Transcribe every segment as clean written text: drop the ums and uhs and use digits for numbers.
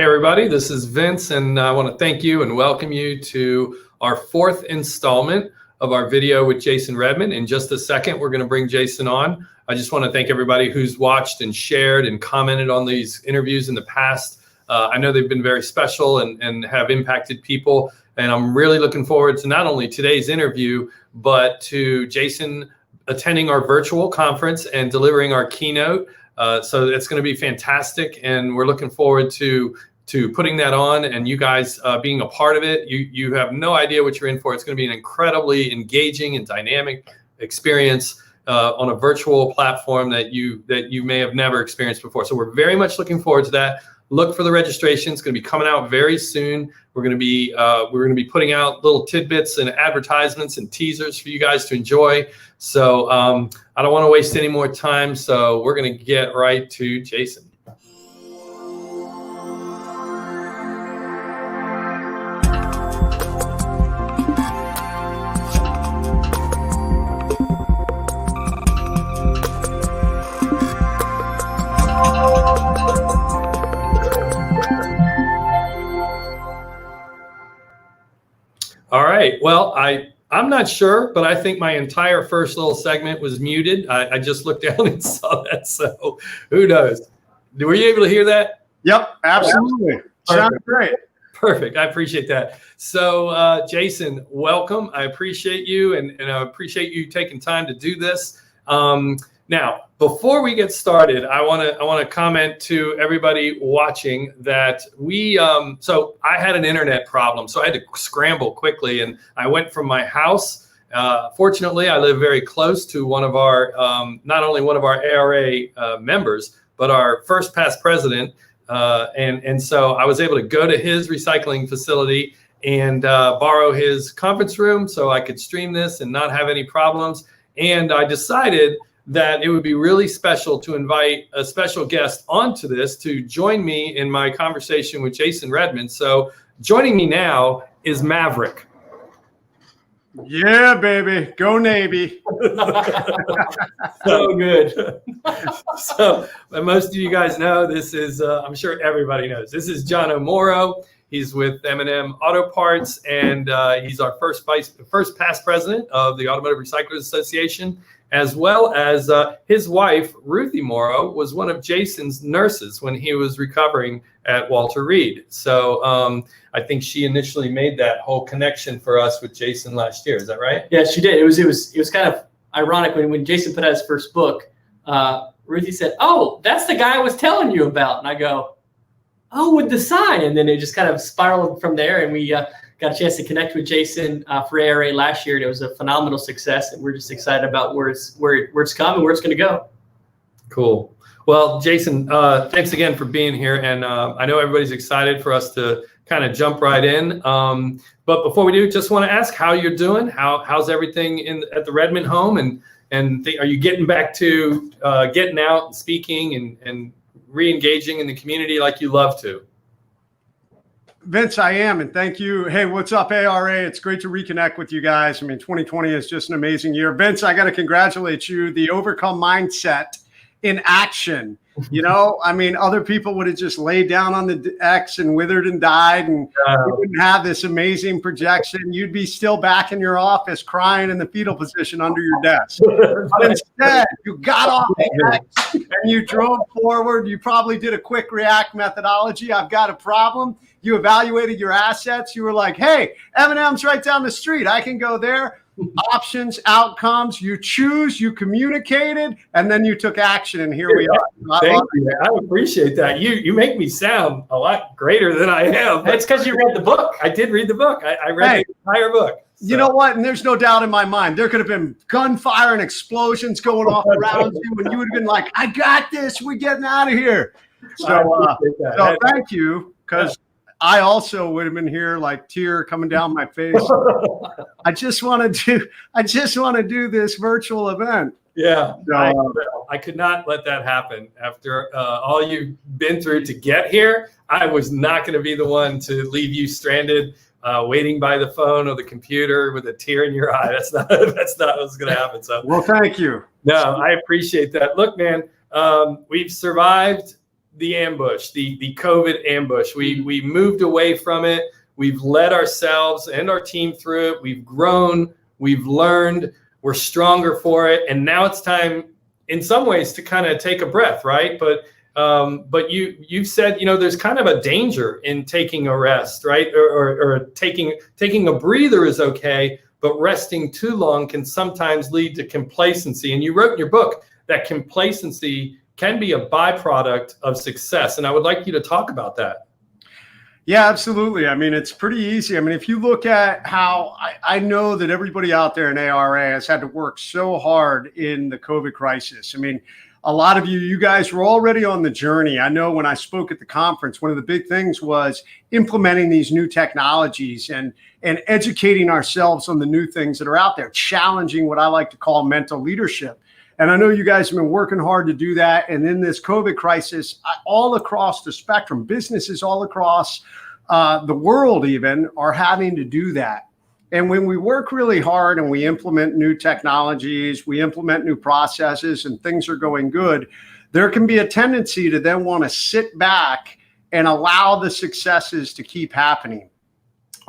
Hey everybody, this is Vince, and I want to thank you and welcome you to our fourth installment of our video with Jason Redman. In just a second, we're going to bring Jason on. I just want to thank everybody who's watched and shared and commented on these interviews in the past. I know they've been very special and have impacted people, and I'm really looking forward to not only today's interview, but to Jason attending our virtual conference and delivering our keynote. So it's going to be fantastic, and we're looking forward to putting that on and you guys being a part of it. You have no idea what you're in for. It's going to be an incredibly engaging and dynamic experience on a virtual platform that you may have never experienced before. So we're very much looking forward to that. Look for the registration. It's going to be coming out very soon. We're going to be putting out little tidbits and advertisements and teasers for you guys to enjoy. So I don't want to waste any more time. So we're going to get right to Jason. All right. Well, I'm not sure, but I think my entire first little segment was muted. I just looked down and saw that. So who knows? Were you able to hear that? Yep, absolutely. Sounds great. Perfect. I appreciate that. So Jason, welcome. I appreciate you and I appreciate you taking time to do this. Now, before we get started, I want to comment to everybody watching that so I had an internet problem, so I had to scramble quickly, and I went from my house. Fortunately, I live very close to one of our not only one of our ARA members, but our first past president, and so I was able to go to his recycling facility and borrow his conference room so I could stream this and not have any problems. And I decided that it would be really special to invite a special guest onto this to join me in my conversation with Jason Redman. So joining me now is Maverick. Yeah, baby. Go Navy. So good. So most of you guys know this is, I'm sure everybody knows, this is John O'Moro. He's with M&M Auto Parts, and he's our first past president of the Automotive Recyclers Association, as well as his wife, Ruthie Morrow, was one of Jason's nurses when he was recovering at Walter Reed. So I think she initially made that whole connection for us with Jason last year. Is that right? Yeah, she did. It was kind of ironic when Jason put out his first book. Ruthie said, "Oh, that's the guy I was telling you about," and I go, "Oh, with the sign," and then it just kind of spiraled from there, and we got a chance to connect with Jason for ARA last year, and it was a phenomenal success, and we're just excited about where it's come and where it's going to go. Cool. Well, Jason, thanks again for being here, and I know everybody's excited for us to kind of jump right in. But before we do, just want to ask how you're doing. How's everything at the Redman home, and are you getting back to getting out and speaking and re-engaging in the community like you love to? Vince, I am, and thank you. Hey, what's up, ARA? It's great to reconnect with you guys. I mean, 2020 is just an amazing year. Vince, I got to congratulate you. The overcome mindset in action. You know, I mean, other people would have just laid down on the X and withered and died, and you wouldn't have this amazing projection. You'd be still back in your office crying in the fetal position under your desk. But instead, you got off the X and you drove forward. You probably did a quick react methodology. I've got a problem. You evaluated your assets. You were like, hey, M&M's right down the street. I can go there. Options, outcomes, you choose, you communicated, and then you took action, and here we are. Thank you. I appreciate that. You make me sound a lot greater than I am. It's because you read the book. I did read the book. I read the entire book. So. You know what? And there's no doubt in my mind, there could have been gunfire and explosions going off around you, and you would have been like, I got this. We're getting out of here. So thank you, because I also would have been here, like tear coming down my face. I just want to do this virtual event. Yeah, I could not let that happen after all you've been through to get here. I was not going to be the one to leave you stranded, waiting by the phone or the computer with a tear in your eye. That's not what's going to happen. So, well, thank you. No, I appreciate that. Look, man, we've survived the ambush, the COVID ambush. We moved away from it. We've led ourselves and our team through it. We've grown. We've learned. We're stronger for it. And now it's time, in some ways, to kind of take a breath, right? But you've said, there's kind of a danger in taking a rest, right? Or taking a breather is okay, but resting too long can sometimes lead to complacency. And you wrote in your book that complacency can be a byproduct of success. And I would like you to talk about that. Yeah, absolutely. I mean, it's pretty easy. I mean, if you look at how I know that everybody out there in ARA has had to work so hard in the COVID crisis. I mean, a lot of you guys were already on the journey. I know when I spoke at the conference, one of the big things was implementing these new technologies and educating ourselves on the new things that are out there, challenging what I like to call mental leadership. And I know you guys have been working hard to do that. And in this COVID crisis, all across the spectrum, businesses all across the world even are having to do that. And when we work really hard and we implement new technologies, we implement new processes and things are going good, there can be a tendency to then want to sit back and allow the successes to keep happening.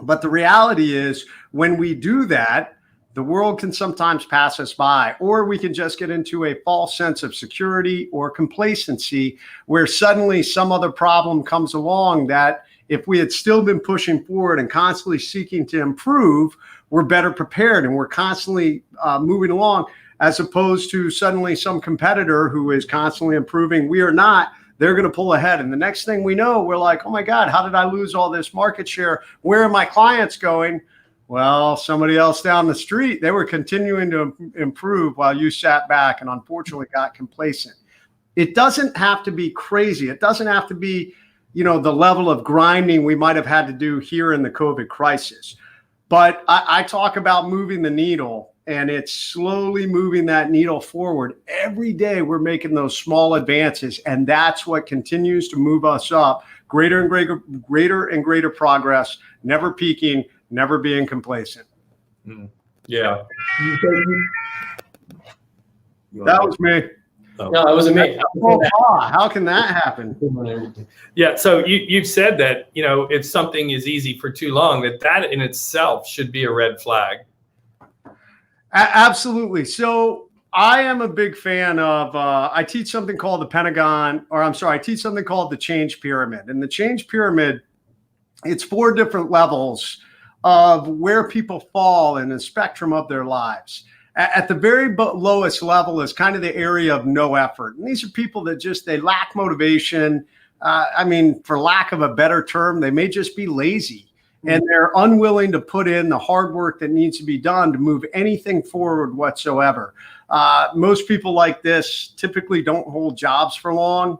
But the reality is when we do that, the world can sometimes pass us by, or we can just get into a false sense of security or complacency where suddenly some other problem comes along that if we had still been pushing forward and constantly seeking to improve, we're better prepared and we're constantly moving along, as opposed to suddenly some competitor who is constantly improving. We are not. They're going to pull ahead. And the next thing we know, we're like, oh my God, how did I lose all this market share? Where are my clients going? Well, somebody else down the street, they were continuing to improve while you sat back and unfortunately got complacent. It doesn't have to be crazy. It doesn't have to be, the level of grinding we might have had to do here in the COVID crisis. But I talk about moving the needle, and it's slowly moving that needle forward. Every day we're making those small advances, and that's what continues to move us up. Greater and greater progress, never peaking, never being complacent. Yeah. That was me. No, that wasn't me. How can that happen? Yeah. So you've said that, if something is easy for too long, that in itself should be a red flag. Absolutely. So I am a big fan of, I teach something called I teach something called the change pyramid. And the change pyramid, it's 4 different levels of where people fall in the spectrum of their lives. At the very lowest level is kind of the area of no effort. And these are people that they lack motivation. For lack of a better term, they may just be lazy and they're unwilling to put in the hard work that needs to be done to move anything forward whatsoever. Most people like this typically don't hold jobs for long.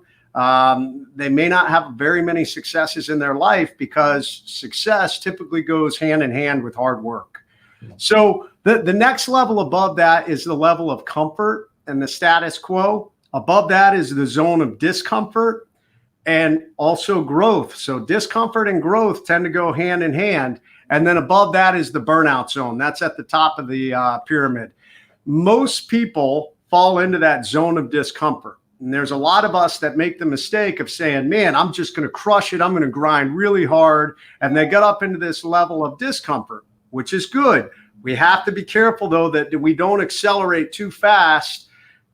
They may not have very many successes in their life because success typically goes hand in hand with hard work. So the next level above that is the level of comfort and the status quo. Above that is the zone of discomfort and also growth. So discomfort and growth tend to go hand in hand. And then above that is the burnout zone. That's at the top of the pyramid. Most people fall into that zone of discomfort. And there's a lot of us that make the mistake of saying, man, I'm just going to crush it. I'm going to grind really hard. And they get up into this level of discomfort, which is good. We have to be careful, though, that we don't accelerate too fast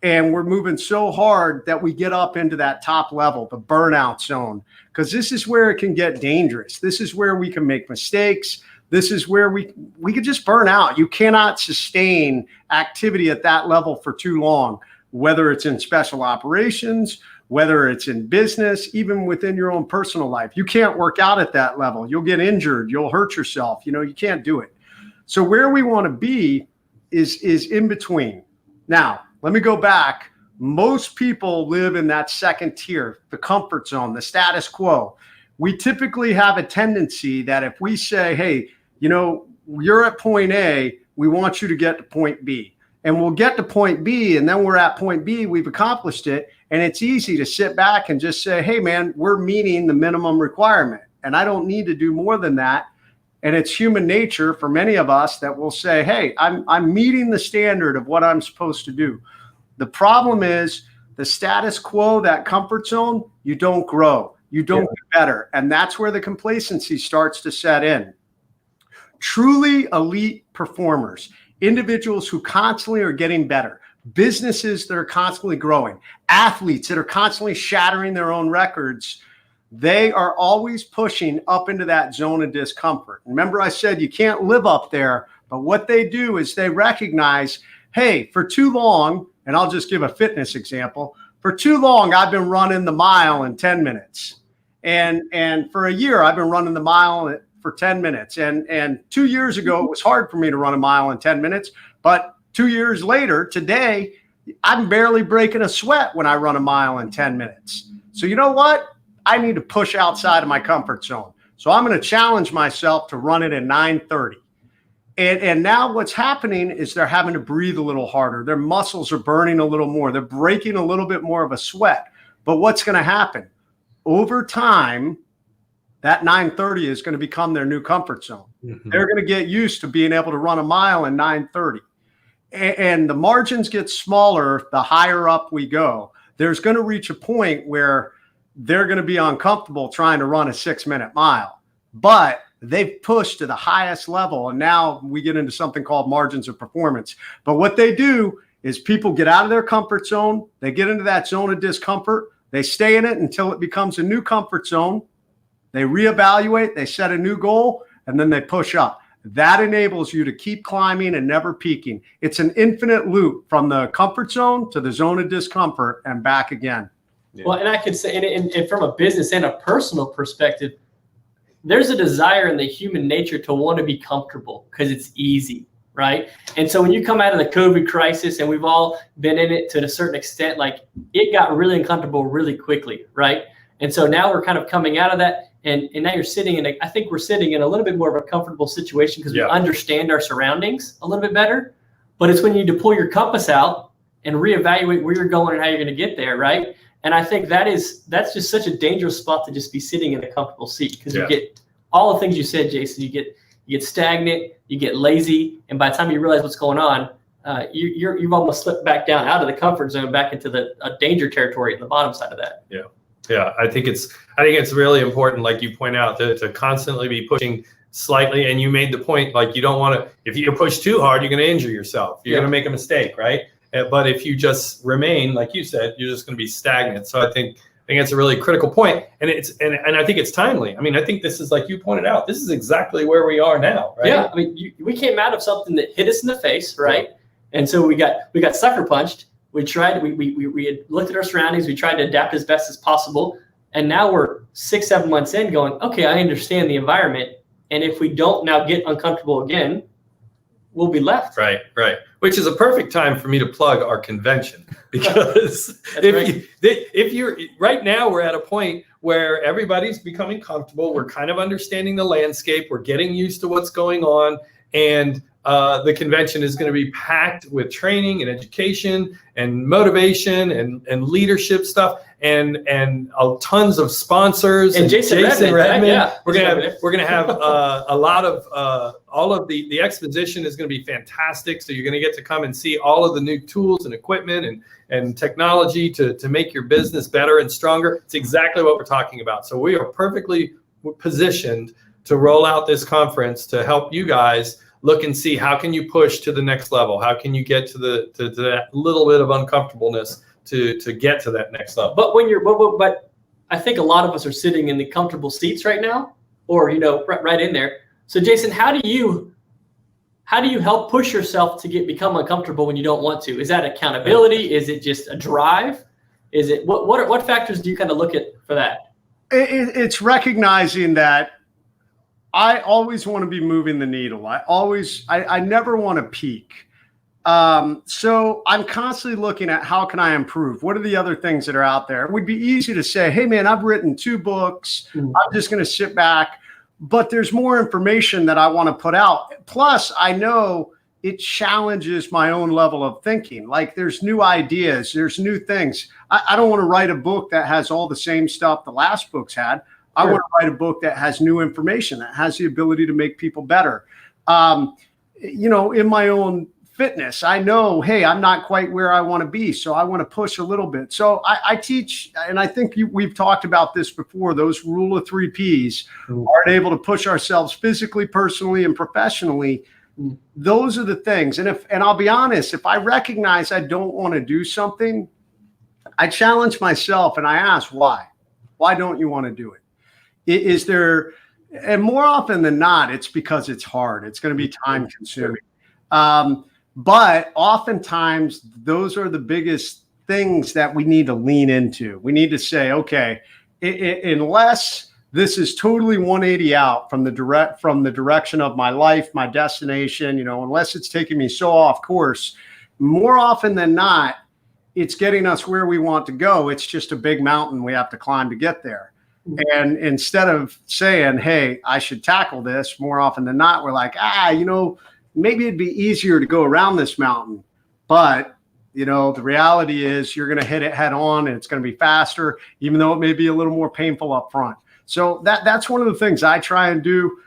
and we're moving so hard that we get up into that top level, the burnout zone, because this is where it can get dangerous. This is where we can make mistakes. This is where we could just burn out. You cannot sustain activity at that level for too long, whether it's in special operations, whether it's in business, even within your own personal life. You can't work out at that level. You'll get injured. You'll hurt yourself. You can't do it. So where we want to be is in between. Now, let me go back. Most people live in that second tier, the comfort zone, the status quo. We typically have a tendency that if we say, hey, you're at point A, we want you to get to point B. And we'll get to point B, and then we're at point B, we've accomplished it. And it's easy to sit back and just say, hey, man, we're meeting the minimum requirement. And I don't need to do more than that. And it's human nature for many of us that will say, hey, I'm meeting the standard of what I'm supposed to do. The problem is the status quo, that comfort zone, you don't grow, you don't get better. And that's where the complacency starts to set in. Truly elite performers, individuals who constantly are getting better, businesses that are constantly growing, athletes that are constantly shattering their own records, they are always pushing up into that zone of discomfort. Remember, I said you can't live up there, but what they do is they recognize, hey, for too long, and I'll just give a fitness example, for too long, I've been running the mile in 10 minutes. And for a year, I've been running the mile for 10 minutes. And 2 years ago, it was hard for me to run a mile in 10 minutes. But 2 years later, today, I'm barely breaking a sweat when I run a mile in 10 minutes. So you know what? I need to push outside of my comfort zone. So I'm going to challenge myself to run it in 9:30. And now what's happening is they're having to breathe a little harder. Their muscles are burning a little more. They're breaking a little bit more of a sweat. But what's going to happen? Over time, that 9:30 is going to become their new comfort zone. Mm-hmm. They're going to get used to being able to run a mile in 9:30. And the margins get smaller the higher up we go. There's going to reach a point where they're going to be uncomfortable trying to run a 6-minute mile. But they've pushed to the highest level, and now we get into something called margins of performance. But what they do is people get out of their comfort zone. They get into that zone of discomfort. They stay in it until it becomes a new comfort zone. They reevaluate, they set a new goal, and then they push up. That enables you to keep climbing and never peaking. It's an infinite loop from the comfort zone to the zone of discomfort and back again. Yeah. Well, and I could say, and from a business and a personal perspective, there's a desire in the human nature to want to be comfortable because it's easy, right? And so when you come out of the COVID crisis, and we've all been in it to a certain extent, like it got really uncomfortable really quickly, right? And so now we're kind of coming out of that, and now you're sitting in I think we're sitting in a little bit more of a comfortable situation because we understand our surroundings a little bit better. But it's when you need to pull your compass out and reevaluate where you're going and how you're going to get there, right? And I think that's just such a dangerous spot to just be sitting in a comfortable seat because you get all the things you said, Jason. You get stagnant, you get lazy, and by the time you realize what's going on, you've almost slipped back down out of the comfort zone back into the danger territory at the bottom side of that. Yeah, I think it's really important, like you point out, to constantly be pushing slightly. And you made the point, like you don't want to, if you push too hard, you're going to injure yourself. You're going to make a mistake, right? But if you just remain, like you said, you're just going to be stagnant. So I think it's a really critical point, and I think it's timely. I mean, I think this is, like you pointed out, this is exactly where we are now, right? Yeah, I mean, we came out of something that hit us in the face, right? And so we got sucker punched. We tried. We had looked at our surroundings. We tried to adapt as best as possible, and now we're 6-7 months in, going, okay, I understand the environment, and if we don't now get uncomfortable again, we'll be left. Right. Which is a perfect time for me to plug our convention, because if you're right now, we're at a point where everybody's becoming comfortable. We're kind of understanding the landscape. We're getting used to what's going on. And the convention is going to be packed with training and education and motivation and leadership stuff and tons of sponsors and Jason Redman. Yeah, we're gonna have a lot of all of the exposition is going to be fantastic. So you're going to get to come and see all of the new tools and equipment and technology to make your business better and stronger. It's exactly what we're talking about. So we are perfectly positioned to roll out this conference to help you guys look and see how can you push to the next level. How can you get to that little bit of uncomfortableness to get to that next level. But I think a lot of us are sitting in the comfortable seats right now, or right in there. So Jason, how do you help push yourself to become uncomfortable when you don't want to? Is that accountability? Is it just a drive? Is it what factors do you kind of look at for that? It's recognizing that I always want to be moving the needle. I never want to peak. So I'm constantly looking at how can I improve? What are the other things that are out there? It would be easy to say, hey man, I've written 2 books. I'm just going to sit back, but there's more information that I want to put out. Plus I know it challenges my own level of thinking. Like there's new ideas, there's new things. I don't want to write a book that has all the same stuff the last books had. I want to write a book that has new information, that has the ability to make people better. In my own fitness. I know, hey, I'm not quite where I want to be, so I want to push a little bit. So I teach, and I think we've talked about this before, those rule of 3 Ps, aren't able to push ourselves physically, personally, and professionally. Those are the things. And I'll be honest, if I recognize I don't want to do something, I challenge myself and I ask, why? Why don't you want to do it? Is there, and more often than not, it's because it's hard. It's going to be time consuming. But oftentimes those are the biggest things that we need to lean into. We need to say, okay, unless this is totally 180 out from the direction of my life, my destination, unless it's taking me so off course, more often than not, it's getting us where we want to go. It's just a big mountain we have to climb to get there. And instead of saying, hey, I should tackle this, more often than not, we're like, maybe it'd be easier to go around this mountain. But, the reality is you're going to hit it head on and it's going to be faster, even though it may be a little more painful up front. So that's one of the things I try and do.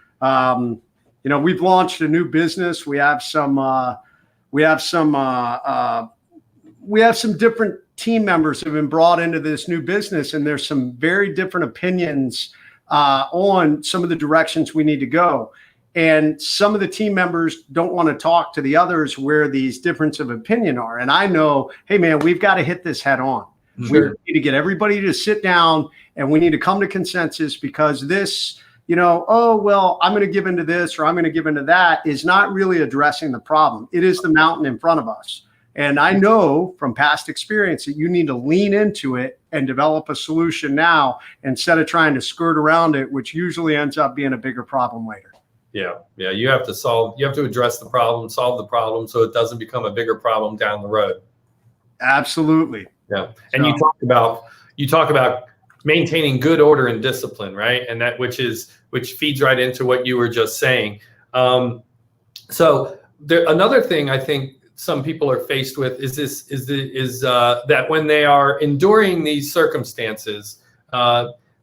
We've launched a new business. We have some different team members have been brought into this new business, and there's some very different opinions on some of the directions we need to go. And some of the team members don't want to talk to the others where these differences of opinion are. And I know, hey man, we've got to hit this head on. Sure. We need to get everybody to sit down and we need to come to consensus, because this, I'm going to give into this or I'm going to give into that is not really addressing the problem. It is the mountain in front of us. And I know from past experience that you need to lean into it and develop a solution now instead of trying to skirt around it, which usually ends up being a bigger problem later. Yeah. You have to address the problem, solve the problem so it doesn't become a bigger problem down the road. Absolutely. Yeah. And you talk about maintaining good order and discipline, right? And that which feeds right into what you were just saying. So another thing I think some people are faced with is that when they are enduring these circumstances,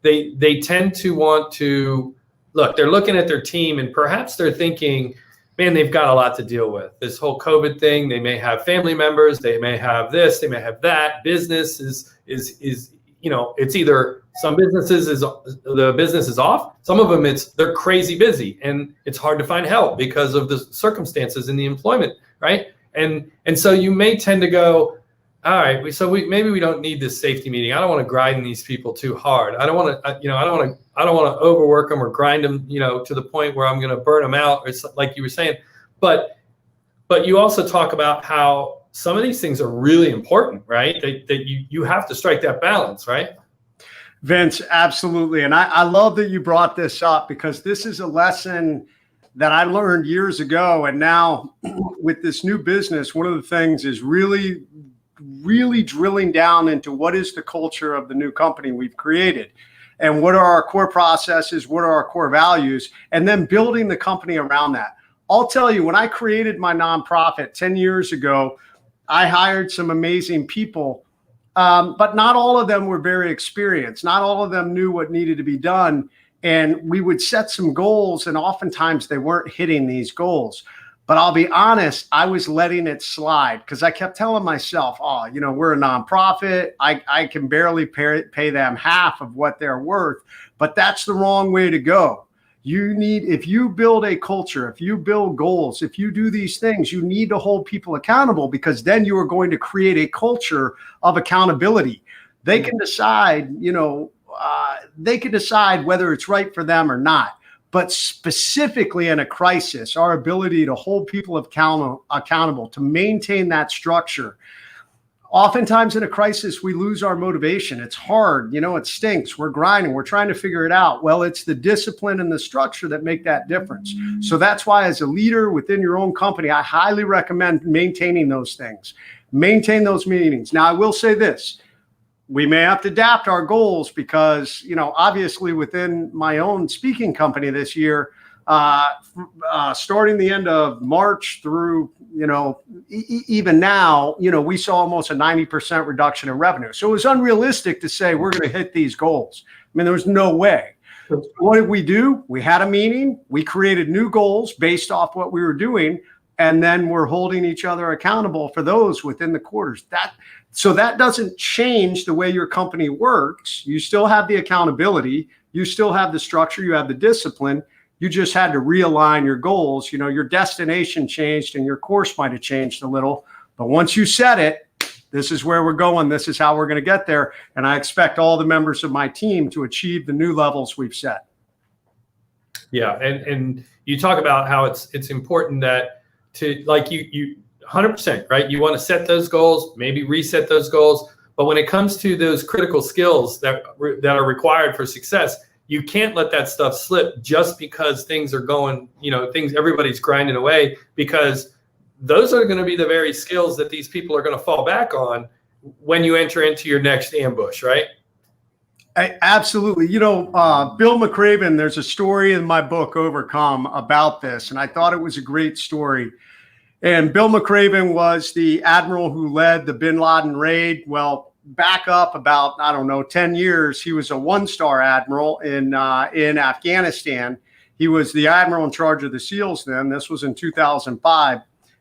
they tend to want to look. They're looking at their team and perhaps they're thinking, man, they've got a lot to deal with. This whole COVID thing. They may have family members. They may have this. They may have that. Business is it's either some businesses the business is off. Some of them they're crazy busy and it's hard to find help because of the circumstances in the employment, right? And so you may tend to go, all right, maybe we don't need this safety meeting. I don't want to grind these people too hard. I don't want to overwork them or grind them, to the point where I'm going to burn them out. It's like you were saying, but you also talk about how some of these things are really important, right? That you have to strike that balance, right? Vince, absolutely. And I love that you brought this up, because this is a lesson that I learned years ago. And now with this new business, one of the things is really, really drilling down into what is the culture of the new company we've created and what are our core processes, what are our core values, and then building the company around that. I'll tell you, when I created my nonprofit 10 years ago, I hired some amazing people, but not all of them were very experienced. Not all of them knew what needed to be done. And we would set some goals, and oftentimes they weren't hitting these goals. But I'll be honest, I was letting it slide because I kept telling myself, we're a nonprofit. I can barely pay them half of what they're worth. But that's the wrong way to go. If you build a culture, if you build goals, if you do these things, you need to hold people accountable, because then you are going to create a culture of accountability. They can decide, whether it's right for them or not. But specifically in a crisis, our ability to hold people accountable, to maintain that structure. Oftentimes in a crisis, we lose our motivation. It's hard, it stinks. We're grinding. We're trying to figure it out. Well, it's the discipline and the structure that make that difference. So that's why, as a leader within your own company, I highly recommend maintaining those things. Maintain those meetings. Now, I will say this. We may have to adapt our goals because, obviously within my own speaking company this year, starting the end of March through, even now, we saw almost a 90% reduction in revenue. So it was unrealistic to say we're going to hit these goals. I mean, there was no way. What did we do? We had a meeting. We created new goals based off what we were doing. And then we're holding each other accountable for those within the quarters. So that doesn't change the way your company works. You still have the accountability. You still have the structure. You have the discipline. You just had to realign your goals. You know, your destination changed and your course might have changed a little. But once you set it, this is where we're going. This is how we're going to get there. And I expect all the members of my team to achieve the new levels we've set. Yeah. And you talk about how it's important that to, like, you 100%, right? You want to set those goals, maybe reset those goals. But when it comes to those critical skills that are required for success, you can't let that stuff slip just because things are going, everybody's grinding away, because those are going to be the very skills that these people are going to fall back on when you enter into your next ambush, right? Absolutely. Bill McRaven, there's a story in my book, Overcome, about this, and I thought it was a great story. And Bill McRaven was the admiral who led the bin Laden raid. Well, back up about, 10 years, he was a one-star admiral in Afghanistan. He was the admiral in charge of the SEALs then. This was in 2005.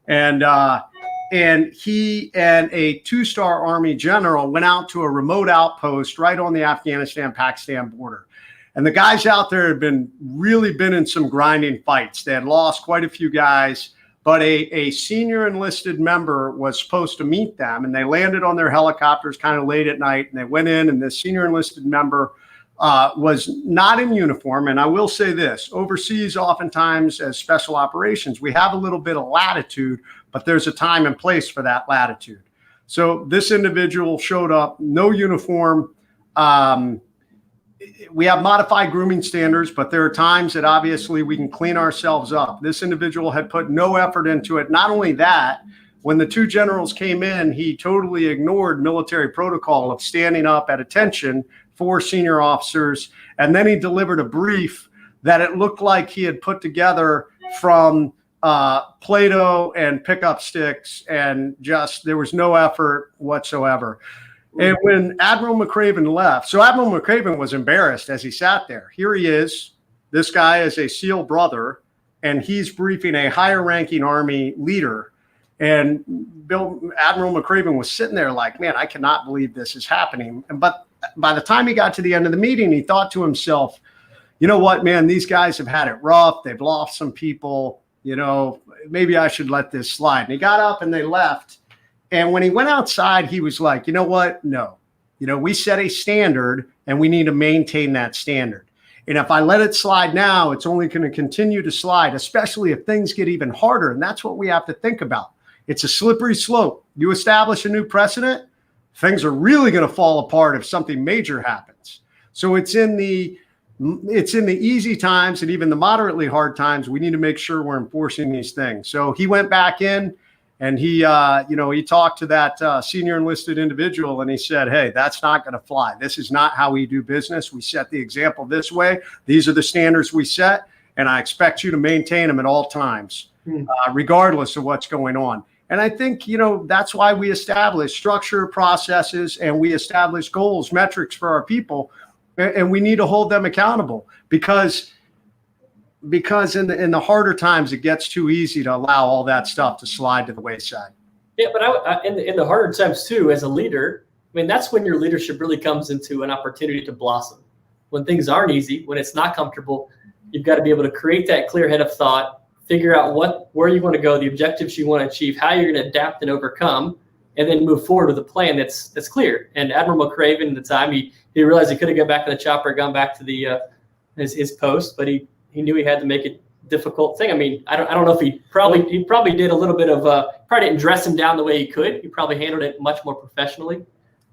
And he and a two-star Army general went out to a remote outpost right on the Afghanistan-Pakistan border. And the guys out there had really been in some grinding fights. They had lost quite a few guys, but a senior enlisted member was supposed to meet them, and they landed on their helicopters kind of late at night, and they went in, and this senior enlisted member was not in uniform. And I will say this, overseas, oftentimes as special operations, we have a little bit of latitude, but there's a time and place for that latitude. So this individual showed up, no uniform. We have modified grooming standards, but there are times that obviously we can clean ourselves up. This individual had put no effort into it. Not only that, when the two generals came in, he totally ignored military protocol of standing up at attention for senior officers. And then he delivered a brief that it looked like he had put together from Play-Doh and pickup sticks, and just there was no effort whatsoever. And when Admiral McRaven left, so Admiral McRaven was embarrassed as he sat there. Here he is. This guy is a SEAL brother, and he's briefing a higher ranking Army leader. And Admiral McRaven was sitting there like, man, I cannot believe this is happening. But by the time he got to the end of the meeting, he thought to himself, you know what, man, these guys have had it rough. They've lost some people. Maybe I should let this slide. And he got up and they left. And when he went outside, he was like, you know what? No, we set a standard and we need to maintain that standard. And if I let it slide now, it's only going to continue to slide, especially if things get even harder. And that's what we have to think about. It's a slippery slope. You establish a new precedent, things are really going to fall apart if something major happens. So it's in the easy times and even the moderately hard times, we need to make sure we're enforcing these things. So he went back in and he talked to that senior enlisted individual and he said, hey, that's not going to fly. This is not how we do business. We set the example this way. These are the standards we set, and I expect you to maintain them at all times, regardless of what's going on. And I think, that's why we establish structure, processes, and we establish goals, metrics for our people. And we need to hold them accountable because in the harder times, it gets too easy to allow all that stuff to slide to the wayside. Yeah, but in the harder times too, as a leader, that's when your leadership really comes into an opportunity to blossom. When things aren't easy, when it's not comfortable, you've got to be able to create that clear head of thought, figure out where you want to go, the objectives you want to achieve, how you're going to adapt and overcome, and then move forward with a plan that's clear. And Admiral McRaven at the time, he realized he could have gone back to the chopper, gone back to the his post, but he knew he had to make it a difficult thing. I don't know if he probably did a little bit of probably didn't dress him down the way he could. He probably handled it much more professionally.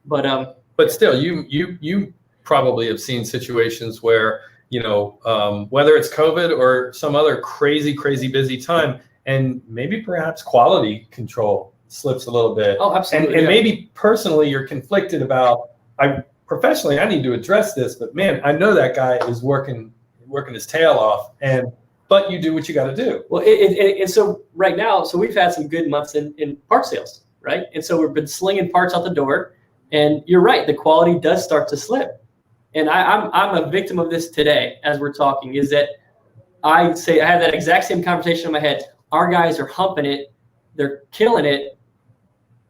But still, you probably have seen situations where whether it's COVID or some other crazy busy time, and maybe perhaps quality control slips a little bit. Oh, absolutely. And maybe personally you're conflicted about, professionally I need to address this, but man, I know that guy is working his tail off, but you do what you got to do. Well, and so right now, we've had some good months in part sales, right? And so we've been slinging parts out the door, and you're right, the quality does start to slip. And I'm a victim of this today as we're talking, is that I have that exact same conversation in my head. our guys are humping it, they're killing it,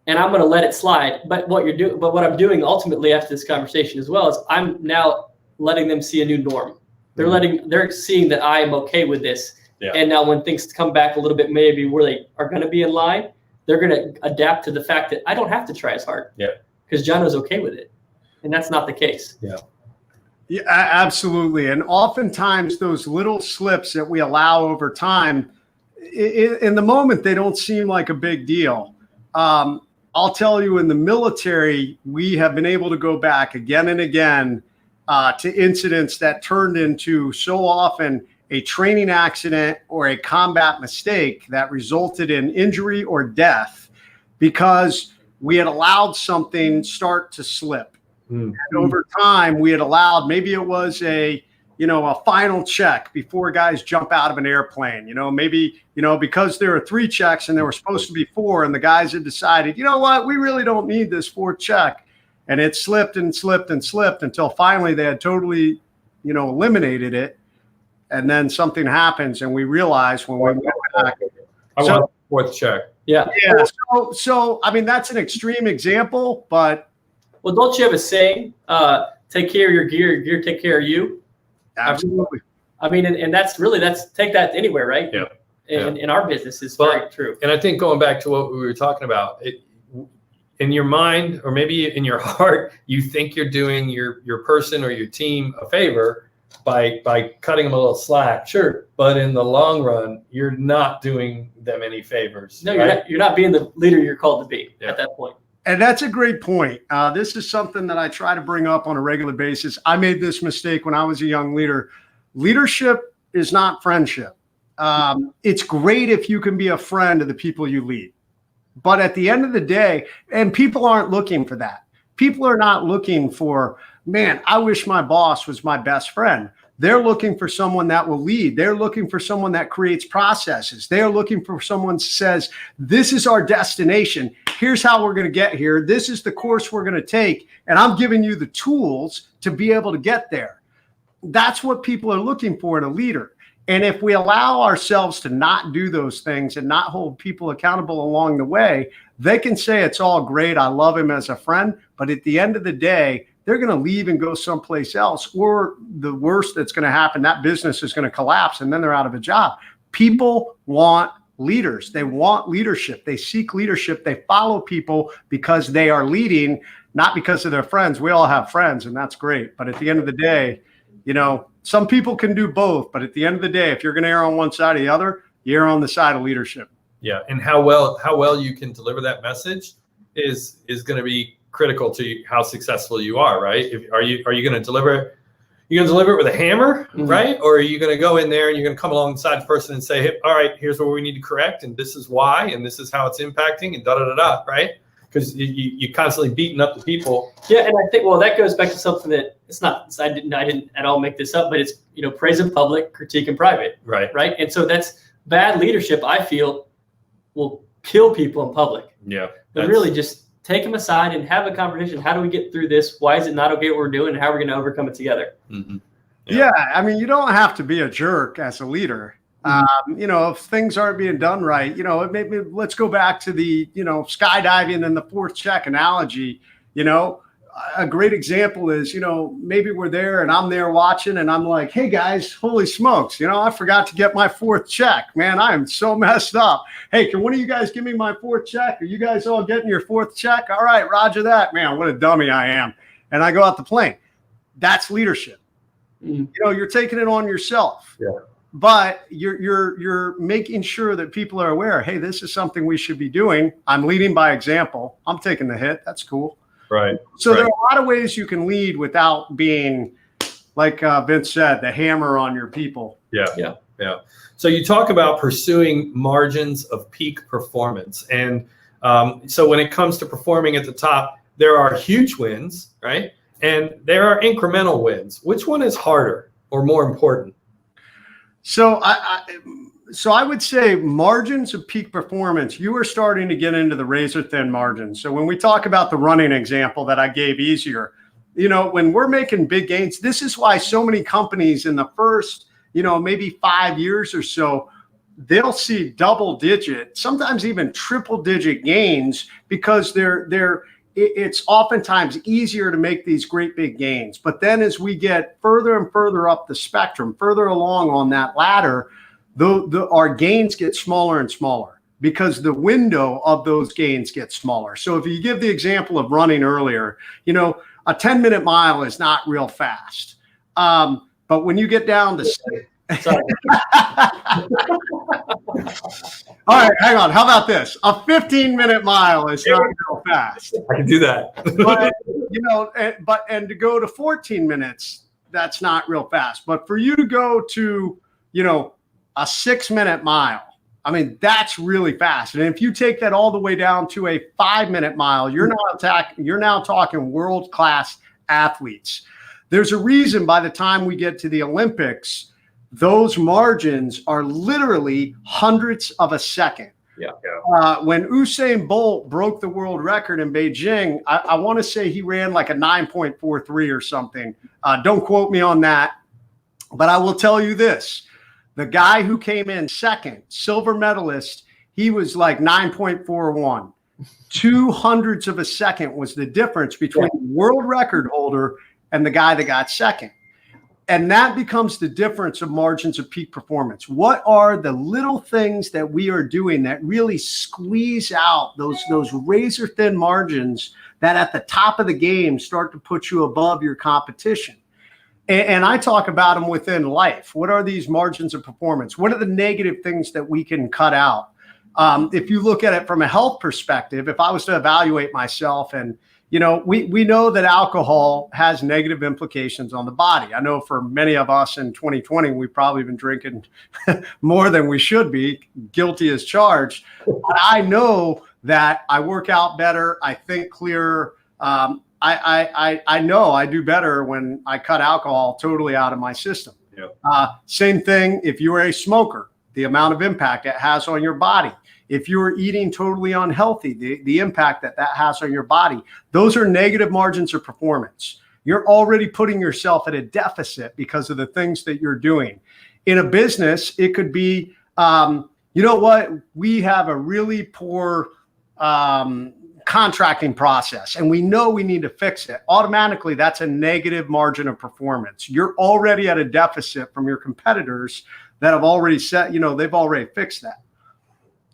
and I'm going to let it slide. But what I'm doing ultimately after this conversation as well is I'm now letting them see a new norm. They're seeing that I am okay with this. Yeah. And now when things come back a little bit, maybe where they are going to be in line, they're going to adapt to the fact that I don't have to try as hard. Yeah. Because John was okay with it. And that's not the case. Yeah. Yeah, absolutely. And oftentimes those little slips that we allow over time, in the moment, they don't seem like a big deal. I'll tell you, in the military, we have been able to go back again and again to incidents that turned into so often a training accident or a combat mistake that resulted in injury or death because we had allowed something start to slip. And over time, we had allowed, maybe it was a final check before guys jump out of an airplane, maybe, because there are 3 checks and there were supposed to be 4, and the guys had decided, you know what, we really don't need this 4th check. And it slipped and slipped and slipped until finally they had totally, eliminated it. And then something happens and we realize when we went back. I want a 4th check. Yeah. Yeah. So, I mean, that's an extreme example, but. Well, don't you have a saying, take care of your gear take care of you? Absolutely. I mean, and that's take that anywhere, right? Yeah. In our business is very true. And I think going back to what we were talking about, in your mind, or maybe in your heart, you think you're doing your person or your team a favor by cutting them a little slack. Sure. But in the long run, you're not doing them any favors. No, right? you're not being the leader you're called to be at that point. And that's a great point. This is something that I try to bring up on a regular basis. I made this mistake when I was a young leader. Leadership is not friendship. It's great if you can be a friend to the people you lead. But at the end of the day, and people aren't looking for that. People are not looking for, man, I wish my boss was my best friend. They're looking for someone that will lead. They're looking for someone that creates processes. They're looking for someone who says, this is our destination. Here's how we're going to get here. This is the course we're going to take. And I'm giving you the tools to be able to get there. That's what people are looking for in a leader. And if we allow ourselves to not do those things and not hold people accountable along the way, they can say it's all great. I love him as a friend. But at the end of the day, they're going to leave and go someplace else. Or the worst that's going to happen, that business is going to collapse and then they're out of a job. People want leaders. They want leadership. They seek leadership. They follow people because they are leading, not because of their friends. We all have friends and that's great. But at the end of the day, some people can do both. But at the end of the day, if you're going to err on one side or the other, you err on the side of leadership. Yeah. And how well you can deliver that message is going to be critical to how successful you are, right? Are you going to deliver? You're going to deliver it with a hammer, right? Or are you going to go in there and you're going to come alongside the person and say, hey, all right, here's what we need to correct, and this is why, and this is how it's impacting, and right? Because you constantly beating up the people. Yeah, and I think that goes back to something that it's not. I didn't at all make this up, but it's praise in public, critique in private, right? And so that's bad leadership. I feel will kill people in public. Yeah, but really just take them aside and have a conversation. How do we get through this? Why is it not okay what we're doing? And how are we going to overcome it together? Mm-hmm. Yeah, I mean, you don't have to be a jerk as a leader. If things aren't being done right, maybe let's go back to the, skydiving and the 4th check analogy. A great example is, maybe we're there and I'm there watching and I'm like, hey guys, holy smokes, I forgot to get my 4th check, man. I am so messed up. Hey, can one of you guys give me my 4th check? Are you guys all getting your 4th check? All right, roger that, man. What a dummy I am. And I go out the plane. That's leadership. You're taking it on yourself. Yeah. But you're making sure that people are aware, hey, this is something we should be doing. I'm leading by example. I'm taking the hit. That's cool. Right. So there are a lot of ways you can lead without being, like Vince said, the hammer on your people. Yeah. So you talk about pursuing margins of peak performance. And so when it comes to performing at the top, there are huge wins, right? And there are incremental wins. Which one is harder or more important? So I would say margins of peak performance, you are starting to get into the razor thin margins. So when we talk about the running example that I gave easier, when we're making big gains, this is why so many companies in the first, maybe 5 years or so they'll see double digit, sometimes even triple digit gains because it's oftentimes easier to make these great big gains. But then as we get further and further up the spectrum, further along on that ladder, our gains get smaller and smaller because the window of those gains gets smaller. So if you give the example of running earlier, you know, a 10-minute mile is not real fast. But when you get down to all right, hang on. How about this? A 15-minute mile is not real fast. I can do that. But, you know, and to go to 14 minutes, that's not real fast. But for you to go to, you know, a 6-minute mile, I mean, that's really fast. And if you take that all the way down to a 5-minute mile, you're now talking world-class athletes. There's a reason by the time we get to the Olympics, those margins are literally hundredths of a second. Yeah. When Usain Bolt broke the world record in Beijing, I want to say he ran like a 9.43 or something. Don't quote me on that. But I will tell you this. The guy who came in second, silver medalist, he was like 9.41. 200ths of a second was the difference between the world record holder and the guy that got second. And that becomes the difference of margins of peak performance. What are the little things that we are doing that really squeeze out those razor thin margins that at the top of the game start to put you above your competition? And I talk about them within life. What are these margins of performance? What are the negative things that we can cut out? If you look at it from a health perspective, if I was to evaluate myself, and you know, we know that alcohol has negative implications on the body. I know for many of us in 2020, we've probably been drinking more than we should be, guilty as charged. But I know that I work out better. I think clearer. I know I do better when I cut alcohol totally out of my system. Yep. Same thing if you're a smoker, the amount of impact it has on your body. If you're eating totally unhealthy, the impact that has on your body, those are negative margins of performance. You're already putting yourself at a deficit because of the things that you're doing. In a business, it could be, you know what, we have a really poor contracting process and we know we need to fix it. Automatically, that's a negative margin of performance. You're already at a deficit from your competitors that have already set, you know, they've already fixed that.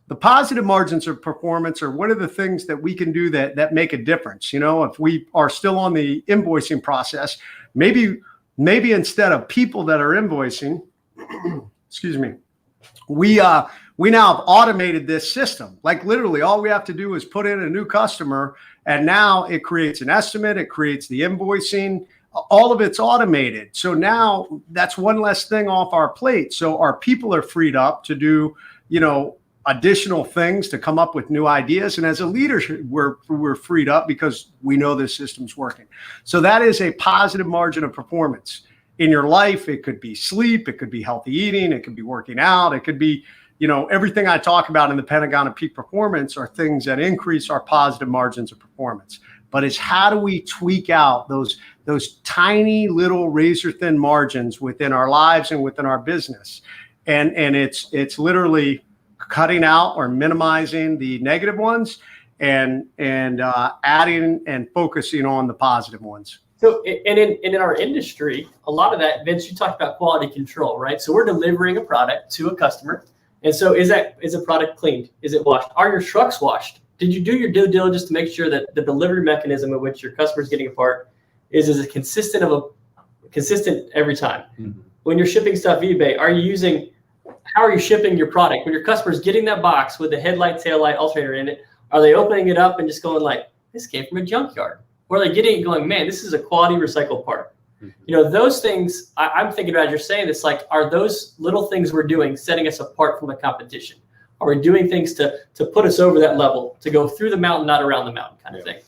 The positive margins of performance are what are the things that we can do that make a difference. You know, if we are still on the invoicing process, maybe instead of people that are invoicing, excuse me, we now have automated this system. Like literally all we have to do is put in a new customer and now it creates an estimate, it creates the invoicing, all of it's automated. So now that's one less thing off our plate. So our people are freed up to do, you know, additional things, to come up with new ideas. And as a leadership, we're freed up because we know this system's working. So that is a positive margin of performance. In your life, it could be sleep, it could be healthy eating, it could be working out, it could be, you know, everything I talk about in the Pentagon of Peak Performance are things that increase our positive margins of performance. But it's how do we tweak out those tiny little razor thin margins within our lives and within our business. And it's literally cutting out or minimizing the negative ones and adding and focusing on the positive ones. So, and in our industry, a lot of that, Vince, you talked about quality control, right? So we're delivering a product to a customer. And so is a product cleaned? Is it washed? Are your trucks washed? Did you do your due diligence to make sure that the delivery mechanism in which your customer is getting a part is consistent every time? Mm-hmm. When you're shipping stuff eBay, how are you shipping your product? When your customer's getting that box with the headlight, taillight, alternator in it, are they opening it up and just going like, this came from a junkyard? Or are they getting it going, man, this is a quality recycled part? Mm-hmm. You know, those things I'm thinking about as you're saying, it's like, are those little things we're doing setting us apart from the competition? Are we doing things to put us over that level, to go through the mountain, not around the mountain kind of thing?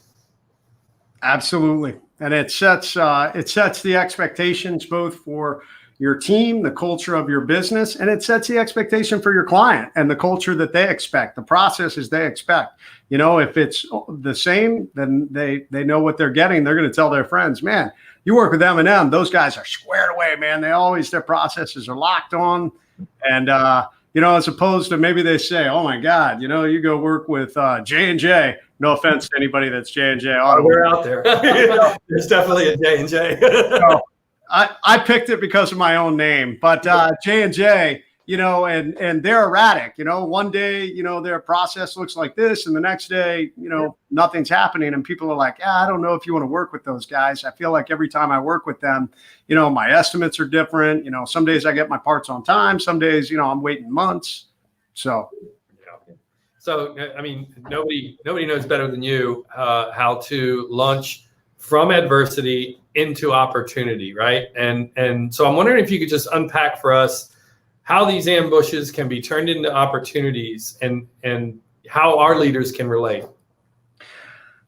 Absolutely. And it sets the expectations both for your team, the culture of your business, and it sets the expectation for your client and the culture that they expect, the processes they expect. You know, if it's the same, then they know what they're getting. They're going to tell their friends, man, you work with M&M, those guys are squared away, man. Their processes are locked on. And, as opposed to maybe they say, oh my God, you go work with J&J. No offense to anybody that's J&J. We're out there. There's definitely a J&J. So I picked it because of my own name, but J&J, and they're erratic. One day, their process looks like this, and the next day, nothing's happening, and people are like, I don't know if you want to work with those guys. I feel like every time I work with them, my estimates are different. Some days I get my parts on time. Some days, I'm waiting months. So. So, I mean, nobody knows better than you how to launch from adversity into opportunity, right? And so I'm wondering if you could just unpack for us how these ambushes can be turned into opportunities and how our leaders can relate.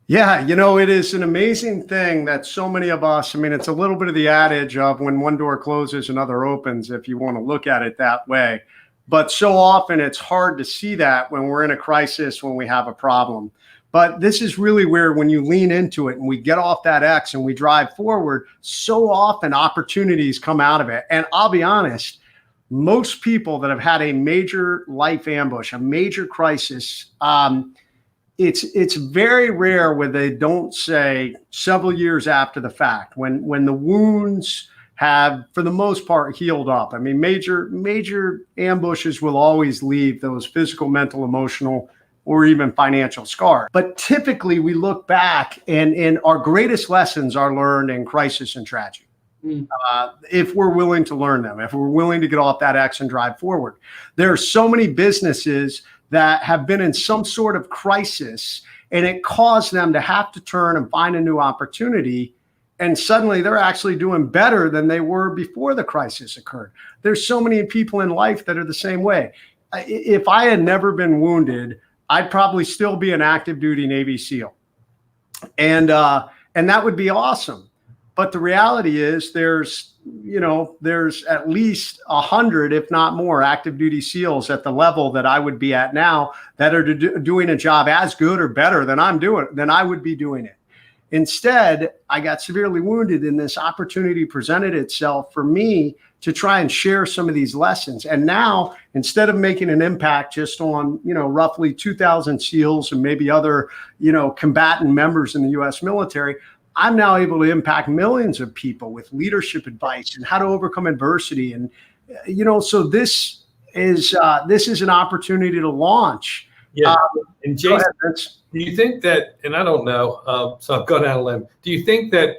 Yeah, it is an amazing thing that so many of us, it's a little bit of the adage of when one door closes, another opens, if you want to look at it that way. But so often it's hard to see that when we're in a crisis, when we have a problem. But this is really where when you lean into it and we get off that X and we drive forward, so often opportunities come out of it. And I'll be honest, most people that have had a major life ambush, a major crisis, it's very rare where they don't say several years after the fact, when the wounds have, for the most part, healed up. Major ambushes will always leave those physical, mental, emotional, or even financial scars. But typically we look back and our greatest lessons are learned in crisis and tragedy. If we're willing to learn them, if we're willing to get off that X and drive forward. There are so many businesses that have been in some sort of crisis, and it caused them to have to turn and find a new opportunity. And suddenly they're actually doing better than they were before the crisis occurred. There's so many people in life that are the same way. If I had never been wounded, I'd probably still be an active duty Navy SEAL. And that would be awesome. But the reality is there's at least 100, if not more, active duty SEALs at the level that I would be at now that are doing a job as good or better than I would be doing it. Instead, I got severely wounded, and this opportunity presented itself for me to try and share some of these lessons. And now, instead of making an impact just on, roughly 2,000 SEALs and maybe other, combatant members in the U.S. military, I'm now able to impact millions of people with leadership advice and how to overcome adversity. And, so this is an opportunity to launch. Yeah. And Jason, do you think that, and I don't know, so I've gone out on a limb, do you think that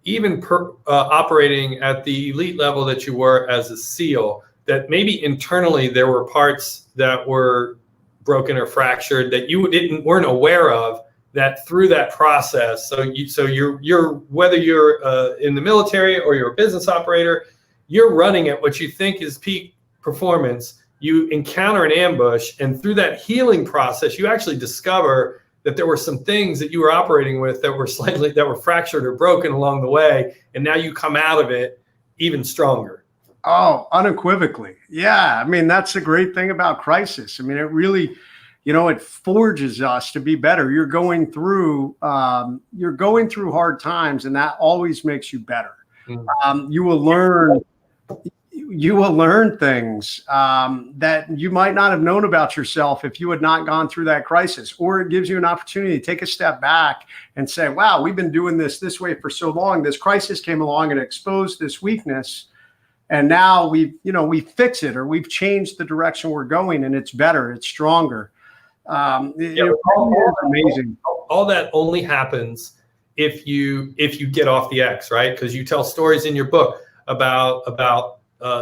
even operating at the elite level that you were as a SEAL, that maybe internally there were parts that were broken or fractured that you weren't aware of, that through that process, so you're whether you're in the military or you're a business operator, you're running at what you think is peak performance. You encounter an ambush, and through that healing process, you actually discover that there were some things that you were operating with that were fractured or broken along the way, and now you come out of it even stronger. Oh, unequivocally. Yeah. That's the great thing about crisis. It really, it forges us to be better. You're going through hard times, and that always makes you better. You will learn things that you might not have known about yourself if you had not gone through that crisis. Or it gives you an opportunity to take a step back and say, wow, we've been doing this way for so long. This crisis came along and exposed this weakness. And now we fix it, or we've changed the direction we're going, and it's better, it's stronger. It is amazing. All that only happens if you get off the X, right? Because you tell stories in your book about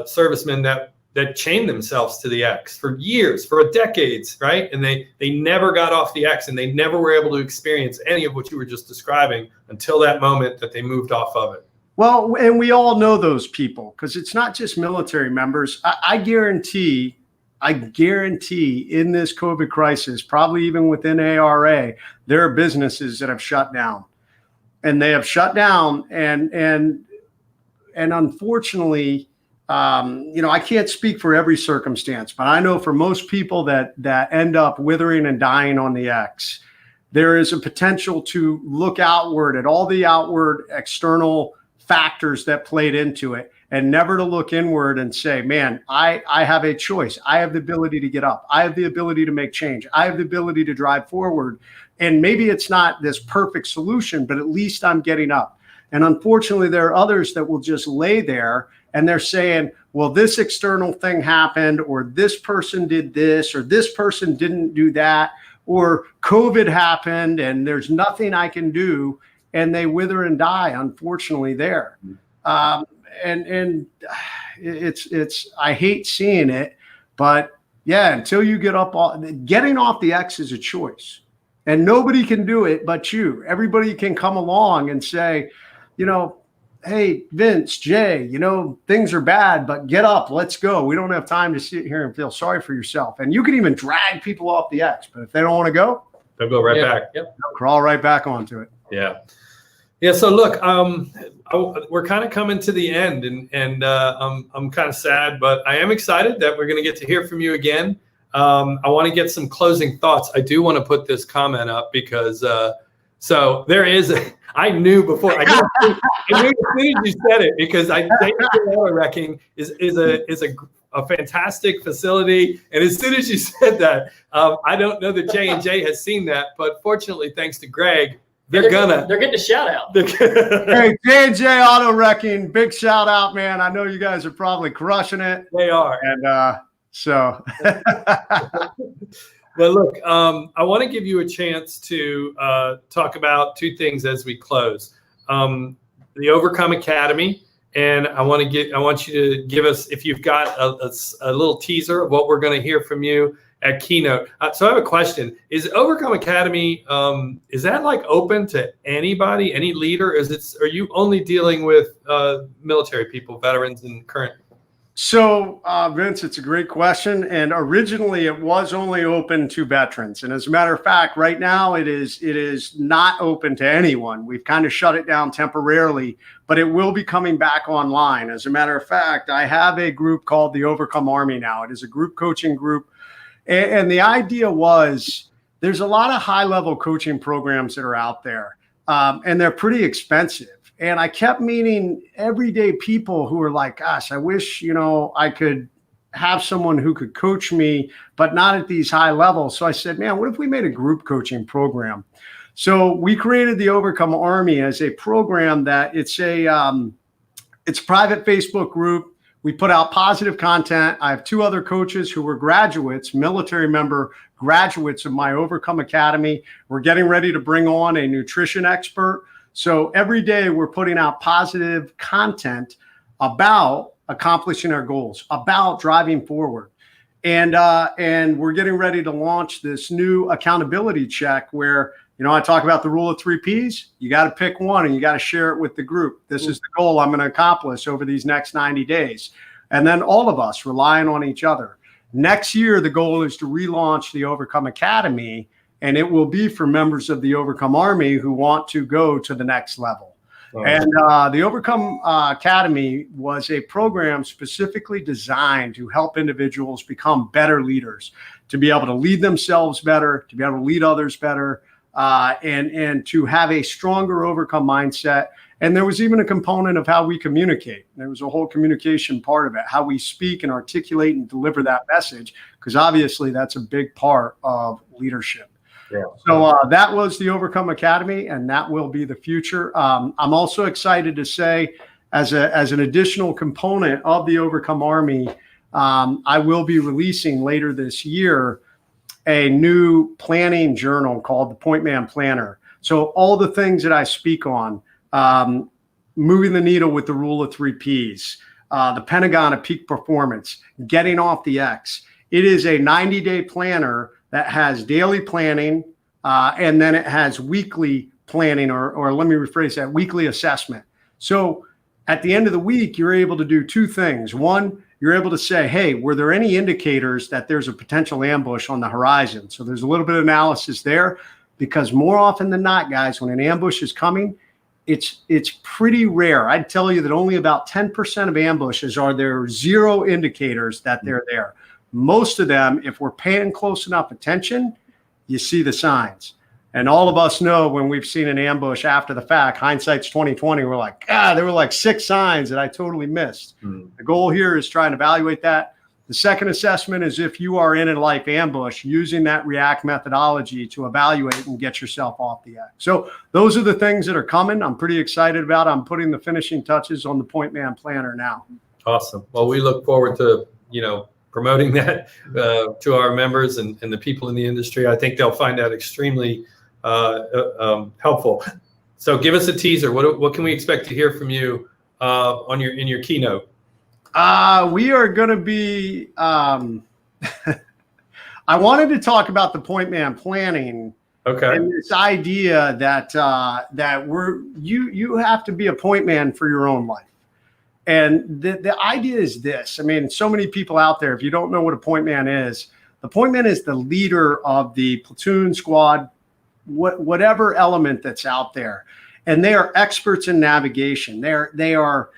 servicemen that chained themselves to the X for years, for decades, right? And they never got off the X, and they never were able to experience any of what you were just describing until that moment that they moved off of it. Well, and we all know those people, because it's not just military members. I guarantee in this COVID crisis, probably even within ARA, there are businesses that have shut down, and they have shut down. And unfortunately, I can't speak for every circumstance, but I know for most people that end up withering and dying on the X, there is a potential to look outward at all the outward external factors that played into it, and never to look inward and say, man, I have a choice. I have the ability to get up. I have the ability to make change. I have the ability to drive forward. And maybe it's not this perfect solution, but at least I'm getting up. And unfortunately, there are others that will just lay there and they're saying, well, this external thing happened, or this person did this, or this person didn't do that, or COVID happened and there's nothing I can do. And they wither and die, unfortunately, there. And it's I hate seeing it, but yeah, until you get up, getting off the X is a choice, and nobody can do it but you. Everybody can come along and say, you know, hey, Vince, Jay, you know, things are bad, but get up, let's go. We don't have time to sit here and feel sorry for yourself. And you can even drag people off the X, but if they don't want to go, they'll go right back. Yep. they'll crawl right back onto it. Yeah. Yeah. So look, we're kind of coming to the end, and I'm kind of sad, but I am excited that we're going to get to hear from you again. I want to get some closing thoughts. I do want to put this comment up because so there is. I knew before. I knew as soon as you said it, because auto wrecking is a fantastic facility, and as soon as you said that, I don't know that J&J has seen that, but fortunately, thanks to Greg. They're getting a shout out. Hey, J&J Auto Wrecking, big shout out, man. I know you guys are probably crushing it. They are. And so. Well, look, I want to give you a chance to talk about two things as we close. The Overcome Academy, and I want you to give us, if you've got a little teaser of what we're going to hear from you at Keynote. So I have a question. Is Overcome Academy, is that like open to anybody, any leader? Are you only dealing with military people, veterans, and current? So, Vince, it's a great question. And originally it was only open to veterans. And as a matter of fact, right now it is not open to anyone. We've kind of shut it down temporarily, but it will be coming back online. As a matter of fact, I have a group called the Overcome Army now. It is a group coaching group. And the idea was there's a lot of high-level coaching programs that are out there, and they're pretty expensive. And I kept meeting everyday people who were like, gosh, I wish, you know, I could have someone who could coach me, but not at these high levels. So I said, man, what if we made a group coaching program? So we created the Overcome Army as a program that it's a private Facebook group. We put out positive content. I have two other coaches who were graduates, military member graduates of my Overcome Academy. We're getting ready to bring on a nutrition expert. So every day we're putting out positive content about accomplishing our goals, about driving forward. And we're getting ready to launch this new accountability check where, you know, I talk about the rule of 3 Ps. You got to pick one and you got to share it with the group. This is the goal I'm going to accomplish over these next 90 days. And then all of us relying on each other. Next year, the goal is to relaunch the Overcome Academy, and it will be for members of the Overcome Army who want to go to the next level. And the Overcome Academy was a program specifically designed to help individuals become better leaders, to be able to lead themselves better, to be able to lead others better, and to have a stronger Overcome mindset. And there was even a component of how we communicate. There was a whole communication part of it, how we speak and articulate and deliver that message, because obviously that's a big part of leadership. Yeah. So that was the Overcome Academy, and that will be the future. I'm also excited to say, as an additional component of the Overcome Army, I will be releasing later this year a new planning journal called the Point Man Planner. So all the things that I speak on, moving the needle with the rule of 3 Ps, the Pentagon of peak performance, getting off the X. It is a 90-day planner that has daily planning, and then it has weekly planning, or let me rephrase that, weekly assessment. So at the end of the week, you're able to do two things. One, you're able to say, hey, were there any indicators that there's a potential ambush on the horizon? So there's a little bit of analysis there, because more often than not, guys, when an ambush is coming, it's pretty rare. I'd tell you that only about 10% of ambushes are there zero indicators that they're there. Most of them, if we're paying close enough attention, you see the signs. And all of us know when we've seen an ambush after the fact, hindsight's 2020, we're like, there were like 6 signs that I totally missed. The goal here is trying to evaluate that. The second assessment is if you are in a life ambush, using that REACT methodology to evaluate and get yourself off the act. So those are the things that are coming. I'm pretty excited about. I'm putting the finishing touches on the Point Man Planner now. Awesome. Well, we look forward to, promoting that to our members and the people in the industry. I think they'll find that extremely helpful. So give us a teaser. What can we expect to hear from you in your keynote? We are going to be, I wanted to talk about the Point Man planning. Okay. And this idea that you have to be a point man for your own life. And the idea is this. I mean, so many people out there, if you don't know what a point man is, the point man is the leader of the platoon, squad, whatever element that's out there. And they are experts in navigation. They are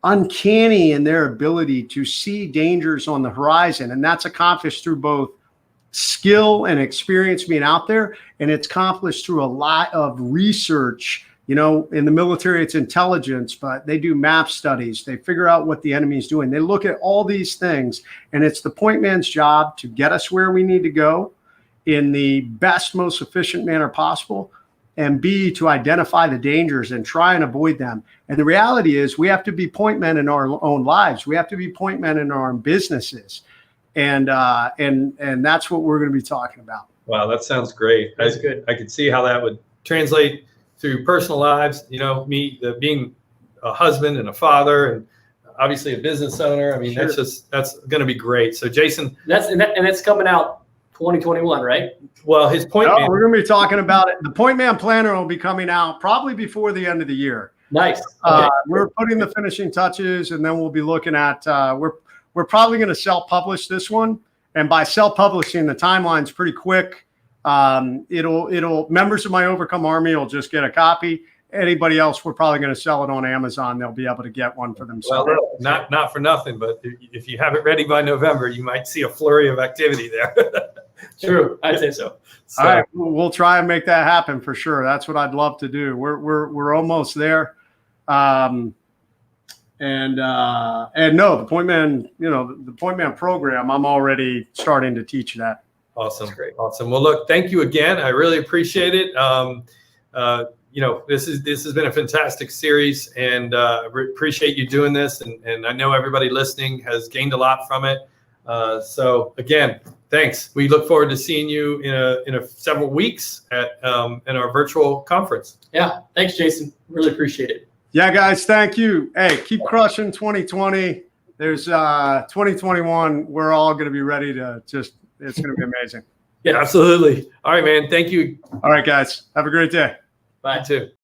uncanny in their ability to see dangers on the horizon. And that's accomplished through both skill and experience being out there. And it's accomplished through a lot of research. In the military, it's intelligence, but they do map studies. They figure out what the enemy is doing. They look at all these things, and it's the point man's job to get us where we need to go in the best, most efficient manner possible, and B, to identify the dangers and try and avoid them. And the reality is we have to be point men in our own lives. We have to be point men in our own businesses. And that's what we're going to be talking about. Wow, that sounds great. That's good. I could see how that would translate through personal lives. Me being a husband and a father and obviously a business owner. I mean, Sure. that's going to be great. So Jason, That's coming out 2021, right? well, his point. No, we're going to be talking about it. The Point Man Planner will be coming out probably before the end of the year. Nice. Okay. We're putting the finishing touches, and then we'll be looking at we're probably going to self-publish this one. And by self-publishing, the timeline's pretty quick. It'll members of my Overcome Army will just get a copy. Anybody else, we're probably going to sell it on Amazon. They'll be able to get one for themselves. Well, not for nothing, but if you have it ready by November, you might see a flurry of activity there. True. I'd say so. All right, we'll try and make that happen for sure. That's what I'd love to do. We're almost there. And no, the Point Man, the Point Man program, I'm already starting to teach that. Awesome. That's great. Awesome. Well, look, thank you again. I really appreciate it. This has been a fantastic series, and appreciate you doing this. And I know everybody listening has gained a lot from it. So again, thanks. We look forward to seeing you in several weeks at in our virtual conference. Yeah. Thanks, Jason. Really appreciate it. Yeah, guys, thank you. Hey, keep crushing 2020. There's 2021. We're all going to be ready to it's going to be amazing. Yeah, absolutely. All right, man. Thank you. All right, guys, have a great day. Bye. You too.